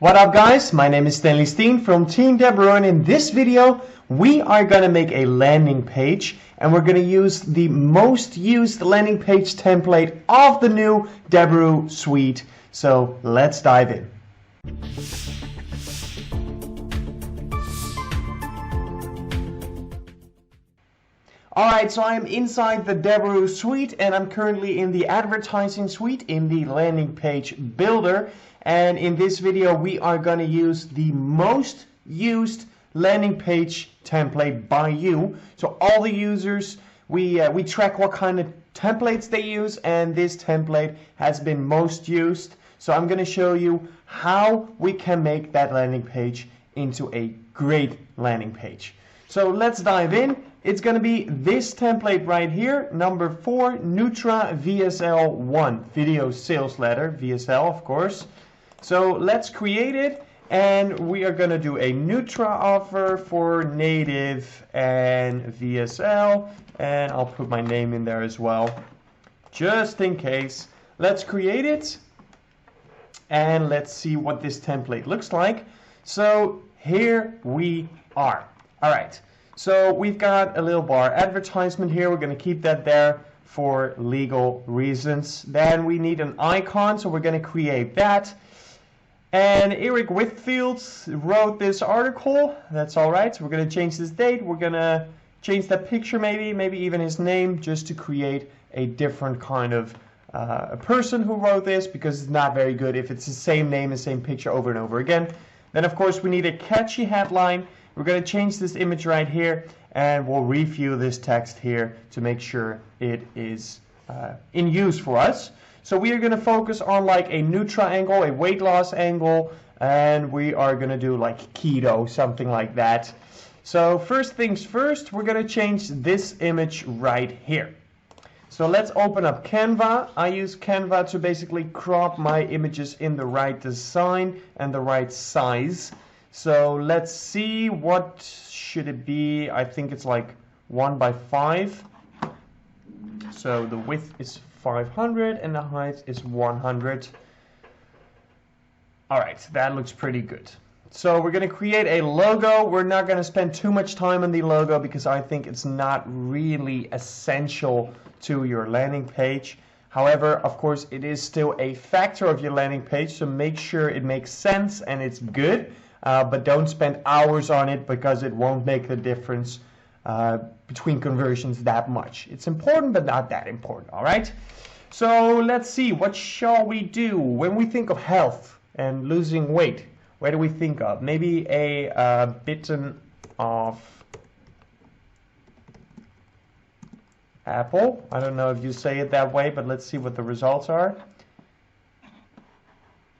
What up guys, my name is Stanley Steen from Team Deberoo, and in this video we are going to make a landing page, and we're going to use the most used landing page template of the new Deberoo suite. So let's dive in. Alright, so I'm inside the Deberoo suite and I'm currently in the advertising suite in the landing page builder. And in this video we are going to use the most used landing page template by you. So all the users, we track what kind of templates they use, and this template has been most used. So I'm going to show you how we can make that landing page into a great landing page. So let's dive in. It's going to be this template right here, number 4, Nutra VSL1, Video Sales Letter, VSL of course. So let's create it, and we are going to do a Nutra offer for native and VSL, and I'll put my name in there as well, just in case. Let's create it, and let's see what this template looks like. So here we are. Alright, so we've got a little bar advertisement here. We're going to keep that there for legal reasons. Then we need an icon, so we're going to create that. And Eric Whitfield wrote this article. That's alright, so we're going to change this date. We're going to change that picture, maybe even his name, just to create a different kind of a person who wrote this, because it's not very good if it's the same name and same picture over and over again. Then of course we need a catchy headline. We're going to change this image right here, and we'll review this text here to make sure it is in use for us. So we are going to focus on like a Nutra angle, a weight loss angle, and we are going to do like keto, something like that. So first things first, we're going to change this image right here. So let's open up Canva. I use Canva to basically crop my images in the right design and the right size. So let's see, what should it be? I think it's like 1 by 5. So the width is 500 and the height is 100. Alright, that looks pretty good. So we're going to create a logo. We're not going to spend too much time on the logo because I think it's not really essential to your landing page. However, of course, it is still a factor of your landing page, so make sure it makes sense and it's good. But don't spend hours on it, because it won't make the difference between conversions that much. It's important, but not that important, all right? So let's see, what shall we do? When we think of health and losing weight, where do we think of? Maybe a bitten of apple. I don't know if you say it that way, but let's see what the results are.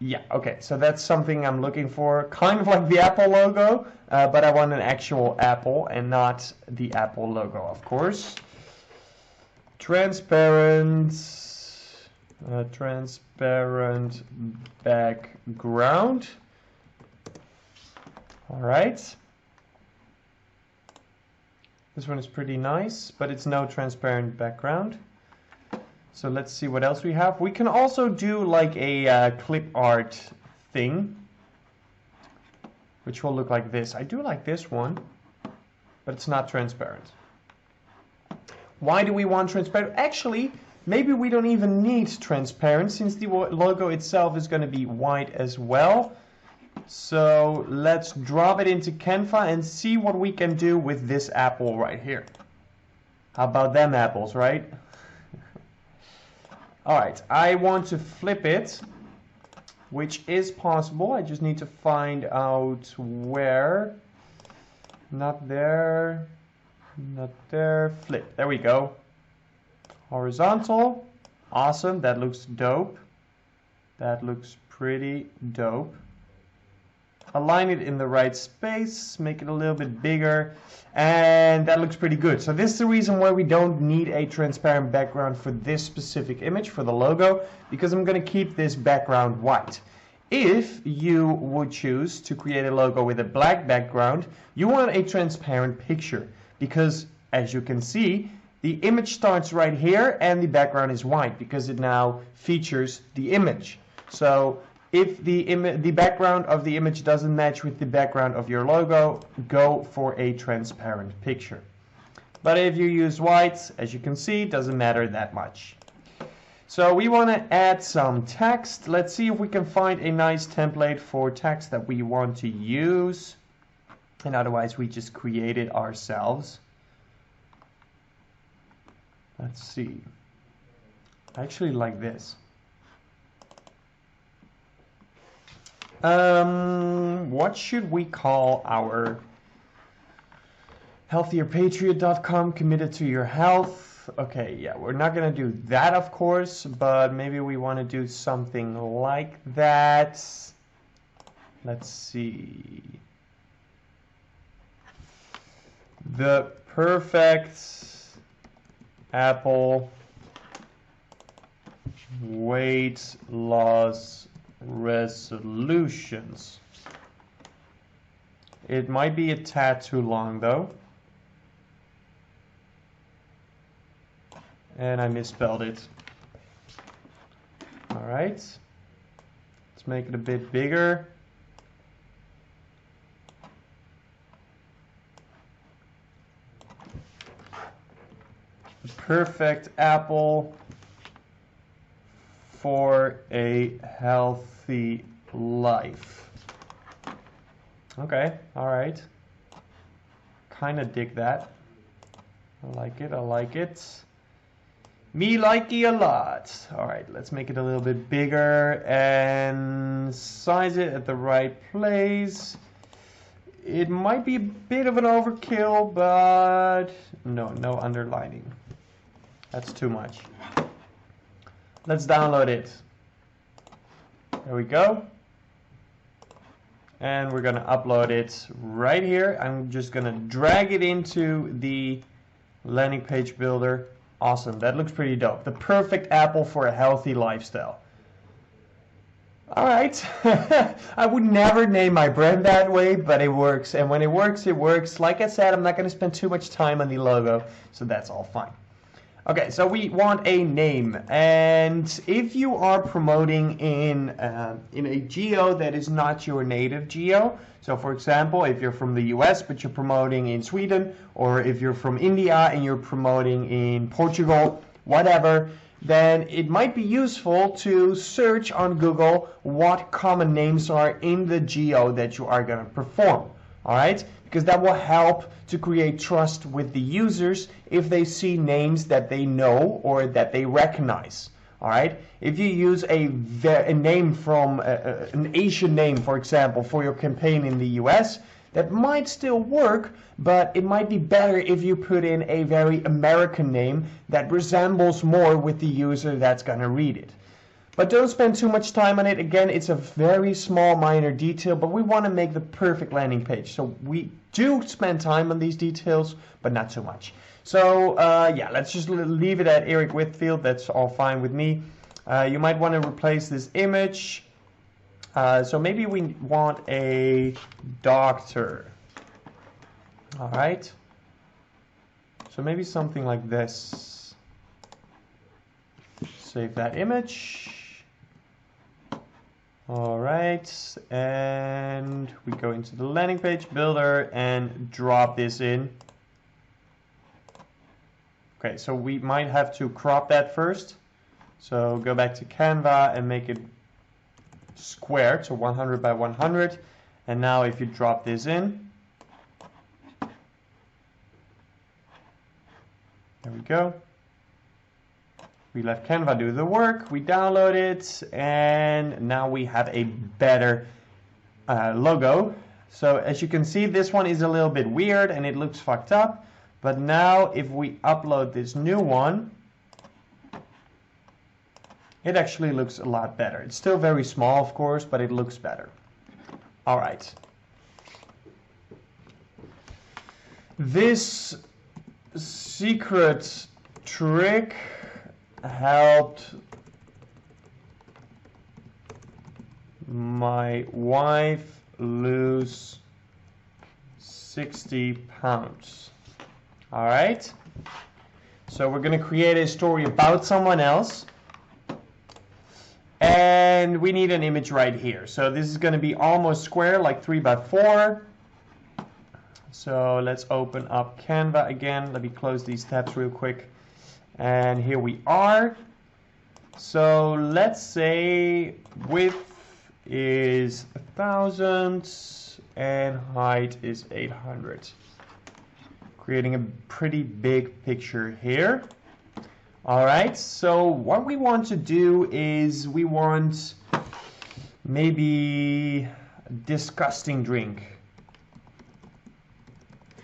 Yeah, okay, so that's something I'm looking for, kind of like the Apple logo, but I want an actual apple and not the Apple logo, of course. Transparent background. All right. This one is pretty nice, but it's no transparent background. So let's see what else we have. We can also do like a clip art thing, which will look like this. I do like this one, but it's not transparent. Why do we want transparent? Actually, maybe we don't even need transparent, since the logo itself is going to be white as well. So let's drop it into Canva and see what we can do with this apple right here. How about them apples, right? Alright, I want to flip it, which is possible. I just need to find out where. Not there, not there, flip. There we go. Horizontal. Awesome, that looks dope. That looks pretty dope. Align it in the right space, make it a little bit bigger, and that looks pretty good. So this is the reason why we don't need a transparent background for this specific image, for the logo, because I'm going to keep this background white. If you would choose to create a logo with a black background, you want a transparent picture, because as you can see, the image starts right here and the background is white because it now features the image. So If the background of the image doesn't match with the background of your logo, go for a transparent picture. But if you use white, as you can see, it doesn't matter that much. So we want to add some text. Let's see if we can find a nice template for text that we want to use. And otherwise we just create it ourselves. Let's see. I actually like this. What should we call our healthierpatriot.com, committed to your health? Okay, yeah, we're not going to do that, of course, but maybe we want to do something like that. Let's see. The perfect Apple weight loss resolutions. It might be a tad too long though. And I misspelled it. Alright. Let's make it a bit bigger. The perfect apple for a healthy life. Okay, alright. Kinda dig that. I like it, I like it. Me likey a lot. Alright, let's make it a little bit bigger and size it at the right place. It might be a bit of an overkill, but no underlining. That's too much. Let's download it. There we go. And we're gonna upload it right here. I'm just gonna drag it into the landing page builder. Awesome, that looks pretty dope. The perfect apple for a healthy lifestyle. Alright, I would never name my brand that way, but it works. And when it works, it works. Like I said, I'm not gonna spend too much time on the logo, so that's all fine. Okay, so we want a name, and if you are promoting in a geo that is not your native geo, so for example, if you're from the US but you're promoting in Sweden, or if you're from India and you're promoting in Portugal, whatever, then it might be useful to search on Google what common names are in the geo that you are going to perform. All right, because that will help to create trust with the users if they see names that they know or that they recognize. All right, if you use a name from an Asian name, for example, for your campaign in the US, that might still work, but it might be better if you put in a very American name that resembles more with the user that's going to read it. But don't spend too much time on it. Again, it's a very small minor detail, but we want to make the perfect landing page. So we do spend time on these details, but not too much. So yeah, let's just leave it at Eric Whitfield. That's all fine with me. You might want to replace this image. So maybe we want a doctor. All right. So maybe something like this. Save that image. All right, and we go into the landing page builder and drop this in. Okay, so we might have to crop that first. So go back to Canva and make it squared, so 100 by 100. And now if you drop this in, there we go. We let Canva do the work, we download it, and now we have a better logo. So as you can see, this one is a little bit weird and it looks fucked up. But now if we upload this new one, it actually looks a lot better. It's still very small, of course, but it looks better. All right. This secret trick helped my wife lose 60 pounds. All right. So we're going to create a story about someone else. And we need an image right here. So this is going to be almost square, like 3 by 4. So let's open up Canva again. Let me close these tabs real quick. And here we are. So let's say width is 1000 and height is 800. Creating a pretty big picture here. Alright, so what we want to do is we want maybe a disgusting drink.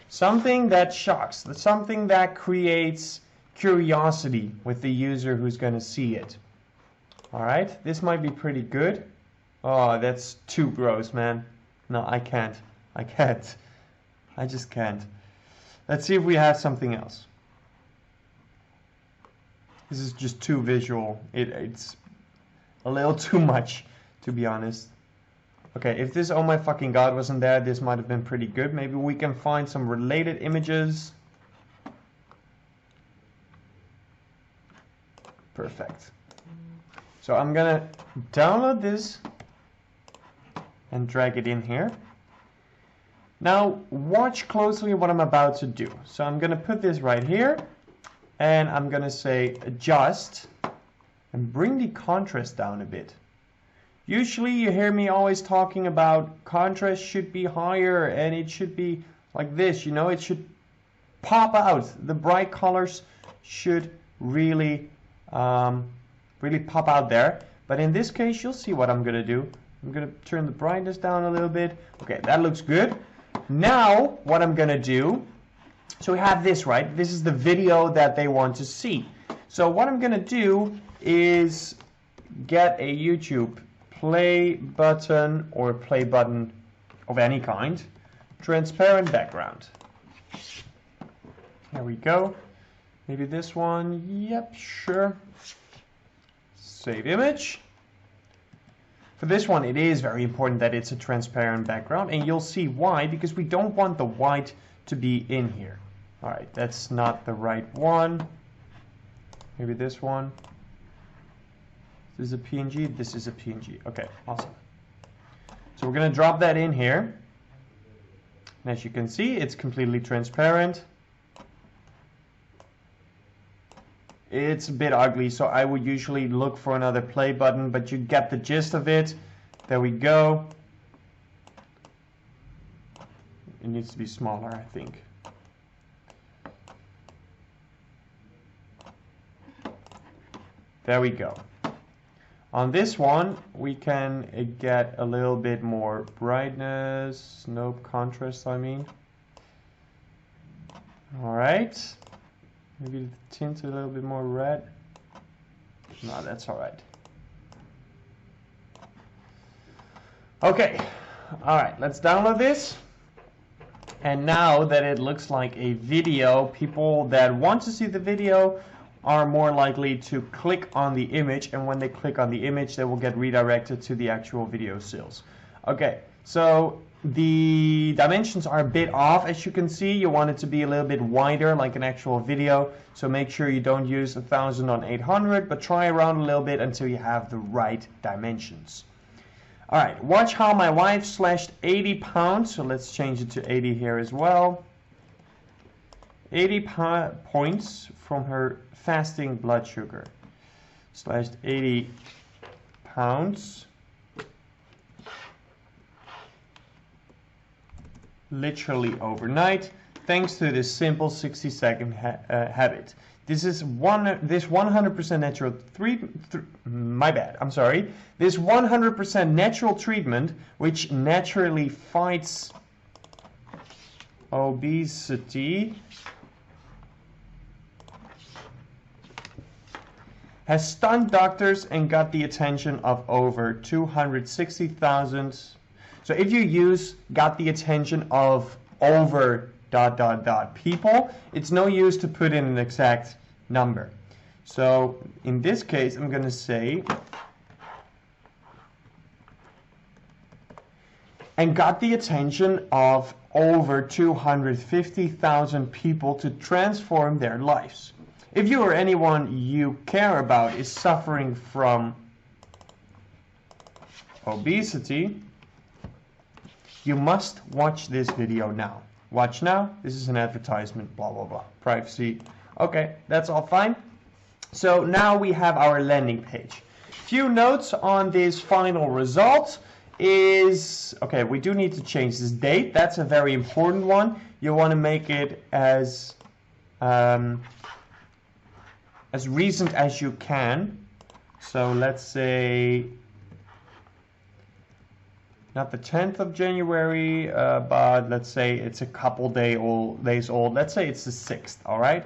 Something that shocks, something that creates curiosity with the user who's going to see it. Alright, this might be pretty good. Oh, that's too gross, man. No, I can't. I can't. I just can't. Let's see if we have something else. This is just too visual. It's a little too much, to be honest. Okay, if this oh my fucking god wasn't there, this might have been pretty good. Maybe we can find some related images. Perfect. So I'm gonna download this and drag it in here. Now watch closely what I'm about to do. So I'm gonna put this right here. And I'm going to say adjust and bring the contrast down a bit. Usually you hear me always talking about contrast should be higher and it should be like this, you know, it should pop out. The bright colors should really, really pop out there. But in this case, you'll see what I'm going to do. I'm going to turn the brightness down a little bit. Okay, that looks good. Now what I'm going to do, so we have this, right? This is the video that they want to see. So what I'm going to do is get a YouTube play button or play button of any kind. Transparent background. There we go. Maybe this one. Yep, sure. Save image. For this one, it is very important that it's a transparent background. And you'll see why, because we don't want the white to be in here. Alright, that's not the right one. Maybe this one. This is a PNG. This is a PNG. Okay, awesome. So we're going to drop that in here. And as you can see, it's completely transparent. It's a bit ugly, so I would usually look for another play button, but you get the gist of it. There we go. It needs to be smaller, I think. There we go. On this one, we can get a little bit more brightness, no contrast, I mean. Alright. Maybe the tint a little bit more red. No, that's alright. Okay. Alright, let's download this. And now that it looks like a video, people that want to see the video are more likely to click on the image, and when they click on the image they will get redirected to the actual video sales. Okay, so the dimensions are a bit off, as you can see. You want it to be a little bit wider like an actual video, so make sure you don't use 1000 on 800, but try around a little bit until you have the right dimensions. Alright, watch how my wife slashed 80 pounds, so let's change it to 80 here as well. 80 points from her fasting blood sugar. Slashed 80 pounds. Literally overnight, thanks to this simple 60-second habit. This is this 100% natural This 100% natural treatment, which naturally fights obesity, has stunned doctors and got the attention of over 260,000. So if you use got the attention of over ... people, it's no use to put in an exact number. So in this case, I'm going to say and got the attention of over 250,000 people to transform their lives. If you or anyone you care about is suffering from obesity, you must watch this video now. Watch now. This is an advertisement, blah, blah, blah. Privacy. Okay, that's all fine. So now we have our landing page. Few notes on this final result is, okay, we do need to change this date. That's a very important one. You want to make it as recent as you can. So let's say not the 10th of January, but let's say it's a couple days old. Let's say it's the 6th, all right?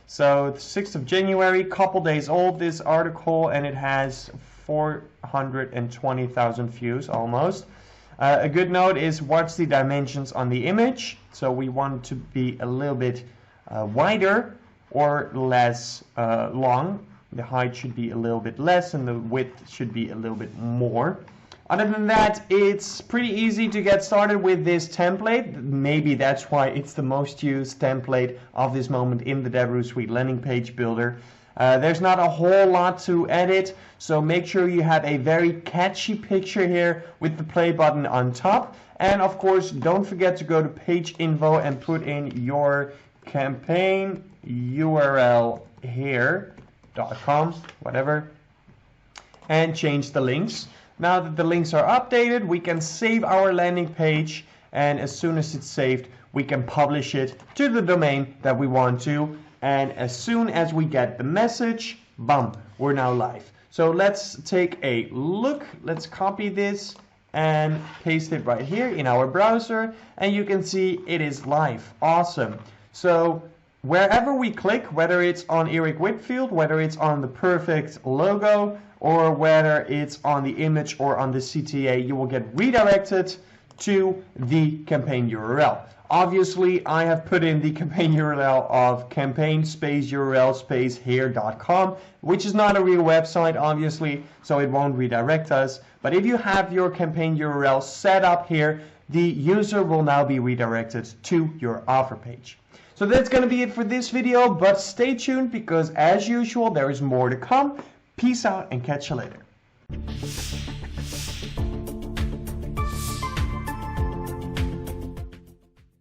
So the 6th of January, couple days old, this article, and it has 420,000 views almost. A good note is watch the dimensions on the image. So we want to be a little bit wider or less long. The height should be a little bit less and the width should be a little bit more. Other than that, it's pretty easy to get started with this template. Maybe that's why it's the most used template of this moment in the Deberoo Suite landing page builder. There's not a whole lot to edit, so make sure you have a very catchy picture here with the play button on top. And of course, don't forget to go to page info and put in your campaign URL here.com, whatever, and change the links. Now that the links are updated, we can save our landing page, and as soon as it's saved, we can publish it to the domain that we want to. And as soon as we get the message, boom, we're now live. So let's take a look. Let's copy this and paste it right here in our browser, and you can see it is live. Awesome. So wherever we click, whether it's on Eric Whitfield, whether it's on the perfect logo, or whether it's on the image or on the CTA, you will get redirected to the campaign URL. Obviously, I have put in the campaign URL of campaign_URL_here.com, which is not a real website, obviously, so it won't redirect us. But if you have your campaign URL set up here, the user will now be redirected to your offer page. So that's going to be it for this video, but stay tuned because as usual, there is more to come. Peace out and catch you later.